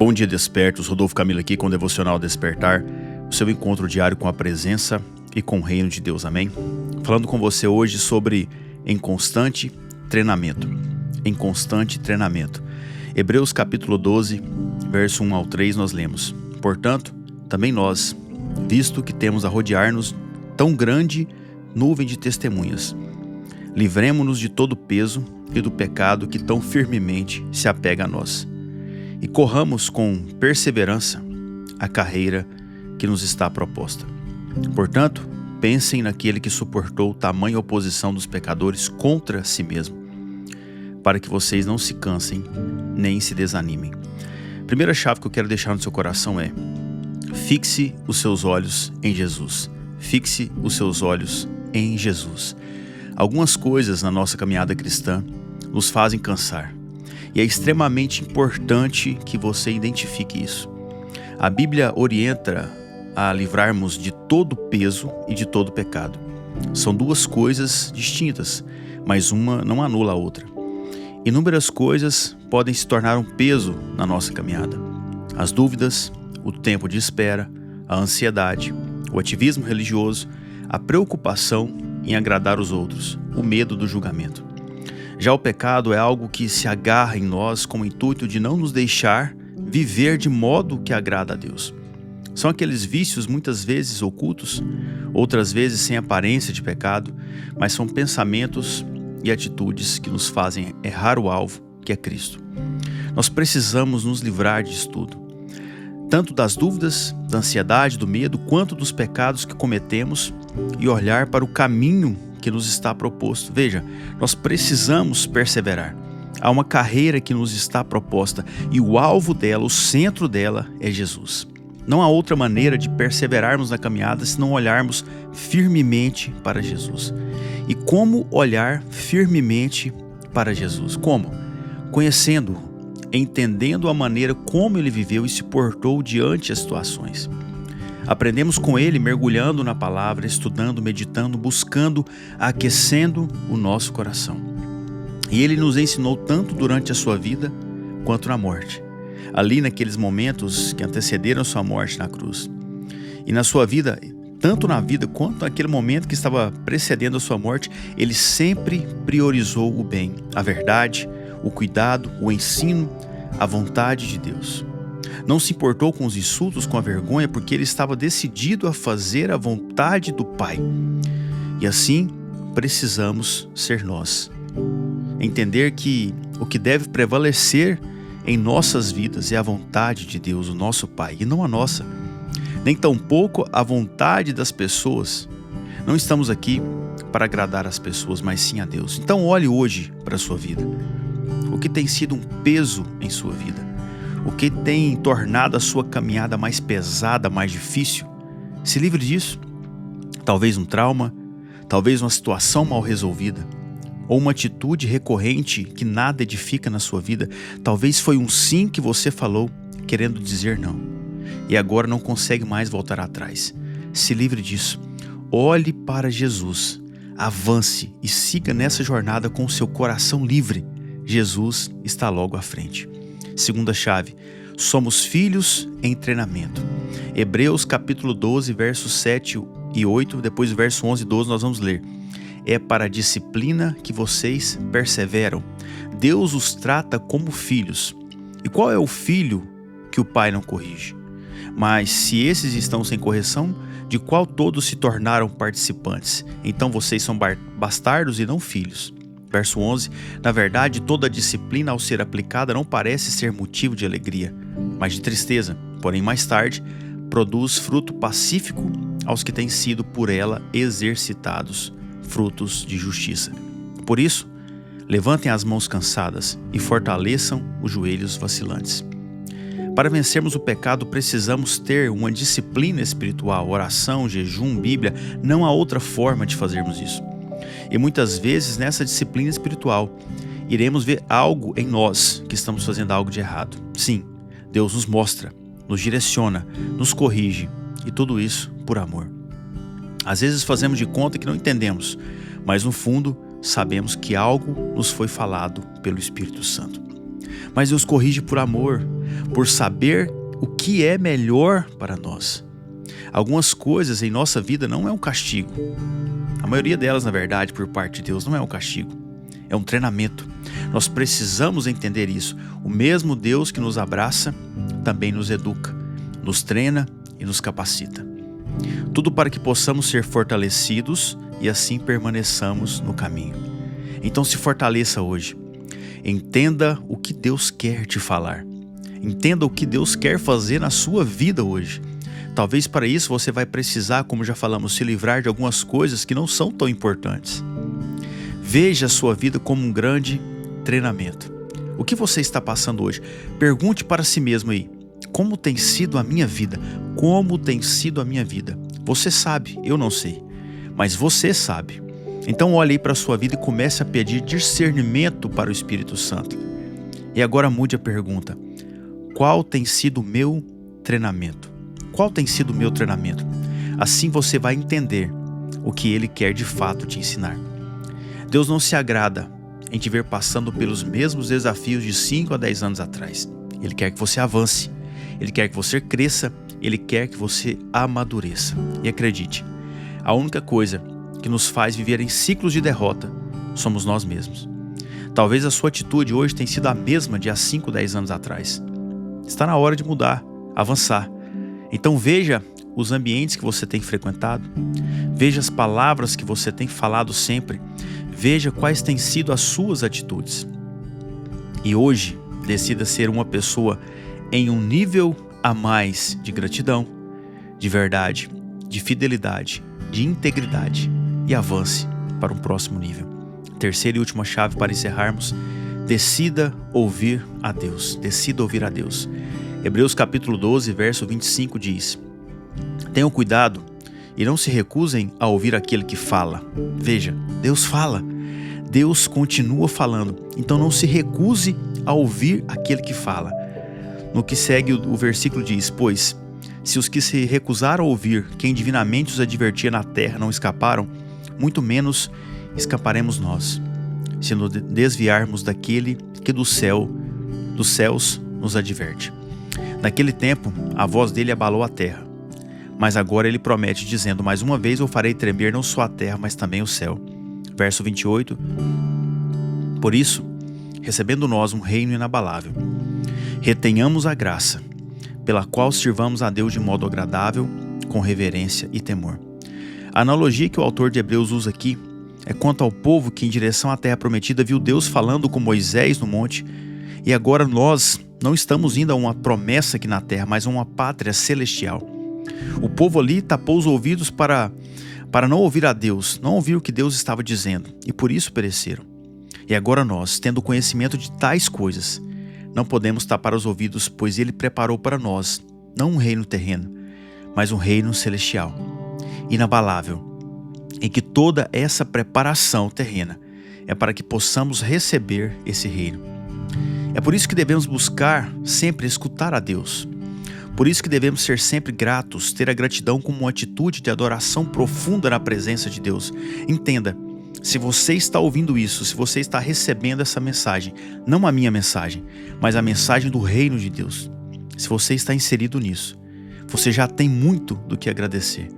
Bom dia, despertos. Rodolfo Camilo aqui com o Devocional Despertar, o seu encontro diário com a presença e com o reino de Deus, amém? Falando com você hoje sobre em constante treinamento. Em constante treinamento. Hebreus capítulo 12, verso 1 ao 3, nós lemos: Portanto, também nós, visto que temos a rodear-nos tão grande nuvem de testemunhas, livremo-nos de todo o peso e do pecado que tão firmemente se apega a nós, e corramos com perseverança a carreira que nos está proposta. Portanto, pensem naquele que suportou tamanha oposição dos pecadores contra si mesmo, para que vocês não se cansem nem se desanimem. Primeira chave que eu quero deixar no seu coração é: fixe os seus olhos em Jesus. Fixe os seus olhos em Jesus. Algumas coisas na nossa caminhada cristã nos fazem cansar, e é extremamente importante que você identifique isso. A Bíblia orienta a livrarmos de todo peso e de todo pecado. São duas coisas distintas, mas uma não anula a outra. Inúmeras coisas podem se tornar um peso na nossa caminhada. As dúvidas, o tempo de espera, a ansiedade, o ativismo religioso, a preocupação em agradar os outros, o medo do julgamento. Já o pecado é algo que se agarra em nós com o intuito de não nos deixar viver de modo que agrada a Deus. São aqueles vícios muitas vezes ocultos, outras vezes sem aparência de pecado, mas são pensamentos e atitudes que nos fazem errar o alvo, que é Cristo. Nós precisamos nos livrar disso tudo, tanto das dúvidas, da ansiedade, do medo, quanto dos pecados que cometemos, e olhar para o caminho que nos está proposto. Veja, nós precisamos perseverar. Há uma carreira que nos está proposta, e o alvo dela, o centro dela é Jesus. Não há outra maneira de perseverarmos na caminhada se não olharmos firmemente para Jesus. E como olhar firmemente para Jesus? Como? Conhecendo-o, entendendo a maneira como ele viveu e se portou diante das situações. Aprendemos com ele mergulhando na palavra, estudando, meditando, buscando, aquecendo o nosso coração. E ele nos ensinou tanto durante a sua vida quanto na morte. Ali naqueles momentos que antecederam sua morte na cruz. E na sua vida, tanto na vida quanto naquele momento que estava precedendo a sua morte, ele sempre priorizou o bem, a verdade, o cuidado, o ensino, a vontade de Deus. Não se importou com os insultos, com a vergonha, porque ele estava decidido a fazer a vontade do Pai. E assim precisamos ser nós. Entender que o que deve prevalecer em nossas vidas é a vontade de Deus, o nosso Pai, e não a nossa. Nem tampouco a vontade das pessoas. Não estamos aqui para agradar as pessoas, mas sim a Deus. Então olhe hoje para a sua vida. O que tem sido um peso em sua vida? O que tem tornado a sua caminhada mais pesada, mais difícil? Se livre disso. Talvez um trauma, talvez uma situação mal resolvida, ou uma atitude recorrente que nada edifica na sua vida. Talvez foi um sim que você falou, querendo dizer não, e agora não consegue mais voltar atrás. Se livre disso. Olhe para Jesus, avance e siga nessa jornada com o seu coração livre. Jesus está logo à frente. Segunda chave: somos filhos em treinamento. Hebreus capítulo 12, versos 7 e 8, depois do verso 11 e 12 nós vamos ler: É para a disciplina que vocês perseveram. Deus os trata como filhos. E qual é o filho que o pai não corrige? Mas se esses estão sem correção, de qual todos se tornaram participantes? Então vocês são bastardos e não filhos. Verso 11, na verdade, toda disciplina ao ser aplicada não parece ser motivo de alegria, mas de tristeza. Porém, mais tarde, produz fruto pacífico aos que têm sido por ela exercitados, frutos de justiça. Por isso, levantem as mãos cansadas e fortaleçam os joelhos vacilantes. Para vencermos o pecado, precisamos ter uma disciplina espiritual, oração, jejum, Bíblia. Não há outra forma de fazermos isso. E muitas vezes nessa disciplina espiritual iremos ver algo em nós que estamos fazendo algo de errado. Sim, Deus nos mostra, nos direciona, nos corrige, e tudo isso por amor. Às vezes fazemos de conta que não entendemos, mas no fundo sabemos que algo nos foi falado pelo Espírito Santo. Mas Deus corrige por amor. por saber o que é melhor para nós. Algumas coisas em nossa vida não é um castigo. A maioria delas, na verdade, por parte de Deus, não é um castigo. É um treinamento. Nós precisamos entender isso. O mesmo Deus que nos abraça também nos educa, nos treina e nos capacita. Tudo para que possamos ser fortalecidos e assim permaneçamos no caminho. Então se fortaleça hoje. Entenda o que Deus quer te falar. Entenda o que Deus quer fazer na sua vida hoje. Talvez para isso você vai precisar, como já falamos, se livrar de algumas coisas que não são tão importantes. Veja a sua vida como um grande treinamento. O que você está passando hoje? Pergunte para si mesmo aí. Como tem sido a minha vida? Como tem sido a minha vida? Você sabe, eu não sei. Mas você sabe. Então olhe aí para a sua vida e comece a pedir discernimento para o Espírito Santo. E agora mude a pergunta. Qual tem sido o meu treinamento? Qual tem sido o meu treinamento? Assim você vai entender o que Ele quer de fato te ensinar. Deus não se agrada em te ver passando pelos mesmos desafios de 5 a 10 anos atrás. Ele quer que você avance, Ele quer que você cresça, Ele quer que você amadureça. E acredite, a única coisa que nos faz viver em ciclos de derrota somos nós mesmos. Talvez a sua atitude hoje tenha sido a mesma de há 5, 10 anos atrás. Está na hora de mudar, avançar. Então veja os ambientes que você tem frequentado, veja as palavras que você tem falado sempre, veja quais têm sido as suas atitudes. E hoje, decida ser uma pessoa em um nível a mais de gratidão, de verdade, de fidelidade, de integridade e avance para um próximo nível. Terceira e última chave para encerrarmos: decida ouvir a Deus. Decida ouvir a Deus. Hebreus capítulo 12, verso 25 diz: tenham cuidado e não se recusem a ouvir aquele que fala. Veja, Deus fala. Deus continua falando. Então não se recuse a ouvir aquele que fala. No que segue o versículo diz: pois se os que se recusaram a ouvir quem divinamente os advertia na terra não escaparam, muito menos escaparemos nós, se nos desviarmos daquele que dos céus nos adverte. Naquele tempo, a voz dele abalou a terra. Mas agora ele promete, dizendo: mais uma vez eu farei tremer não só a terra, mas também o céu. Verso 28. Por isso, recebendo nós um reino inabalável, retenhamos a graça, pela qual sirvamos a Deus de modo agradável, com reverência e temor. A analogia que o autor de Hebreus usa aqui é quanto ao povo que, em direção à terra prometida, viu Deus falando com Moisés no monte, e agora nós não estamos indo a uma promessa aqui na terra, mas a uma pátria celestial. O povo ali tapou os ouvidos para não ouvir a Deus, não ouvir o que Deus estava dizendo, e por isso pereceram. E agora nós, tendo conhecimento de tais coisas, não podemos tapar os ouvidos, pois Ele preparou para nós, não um reino terreno, mas um reino celestial, inabalável, em que toda essa preparação terrena é para que possamos receber esse reino. É por isso que devemos buscar sempre escutar a Deus. Por isso que devemos ser sempre gratos, ter a gratidão como uma atitude de adoração profunda na presença de Deus. Entenda, se você está ouvindo isso, se você está recebendo essa mensagem, não a minha mensagem, mas a mensagem do reino de Deus, se você está inserido nisso, você já tem muito do que agradecer,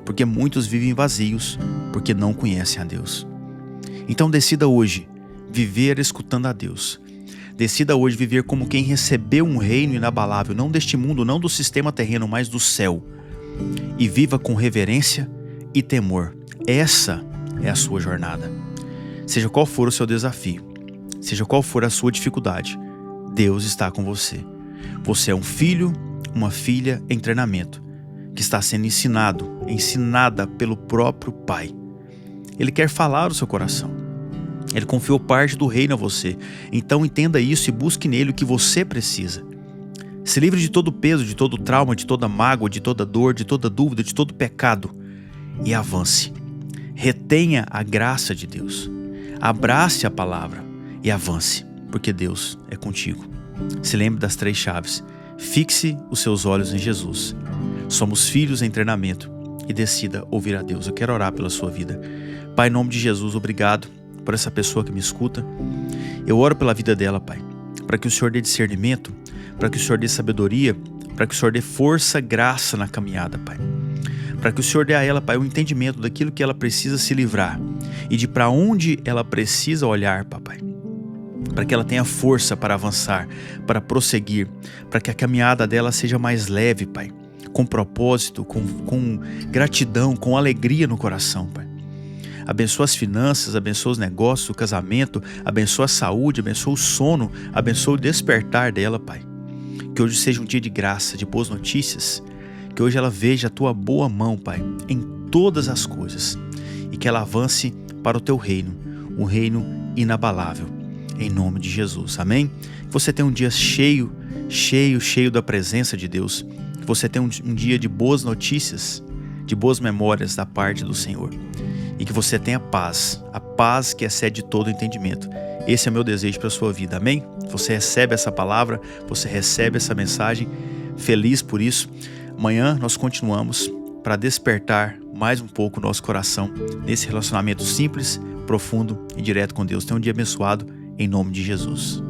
porque muitos vivem vazios, porque não conhecem a Deus. Então decida hoje viver escutando a Deus. Decida hoje viver como quem recebeu um reino inabalável, não deste mundo, não do sistema terreno, mas do céu. E viva com reverência e temor. Essa é a sua jornada. Seja qual for o seu desafio, seja qual for a sua dificuldade, Deus está com você. Você é um filho, uma filha em treinamento, que está sendo ensinada pelo próprio Pai. Ele quer falar ao seu coração. Ele confiou parte do reino a você. Então entenda isso e busque nele o que você precisa. Se livre de todo peso, de todo trauma, de toda mágoa, de toda dor, de toda dúvida, de todo pecado. E avance. Retenha a graça de Deus. Abrace a palavra e avance, porque Deus é contigo. Se lembre das 3 chaves. Fixe os seus olhos em Jesus. Somos filhos em treinamento e decida ouvir a Deus. Eu quero orar pela sua vida. Pai, em nome de Jesus, obrigado por essa pessoa que me escuta. Eu oro pela vida dela, Pai, para que o Senhor dê discernimento para que o Senhor dê sabedoria, para que o Senhor dê força, graça na caminhada, Pai. Para que o Senhor dê a ela, Pai, o entendimento daquilo que ela precisa se livrar e de para onde ela precisa olhar, Papai. Para que ela tenha força para avançar, para prosseguir, para que a caminhada dela seja mais leve, Pai, com propósito, com gratidão, com alegria no coração, Pai. Abençoa as finanças, abençoa os negócios, o casamento, abençoa a saúde, abençoa o sono, abençoa o despertar dela, Pai. Que hoje seja um dia de graça, de boas notícias, que hoje ela veja a Tua boa mão, Pai, em todas as coisas e que ela avance para o Teu reino, um reino inabalável, em nome de Jesus, amém? Que você tenha um dia cheio da presença de Deus, que você tenha um dia de boas notícias, de boas memórias da parte do Senhor e que você tenha paz, a paz que excede todo entendimento. Esse é o meu desejo para a sua vida, amém? Você recebe essa palavra, você recebe essa mensagem, feliz por isso. Amanhã nós continuamos para despertar mais um pouco o nosso coração nesse relacionamento simples, profundo e direto com Deus. Tenha um dia abençoado em nome de Jesus.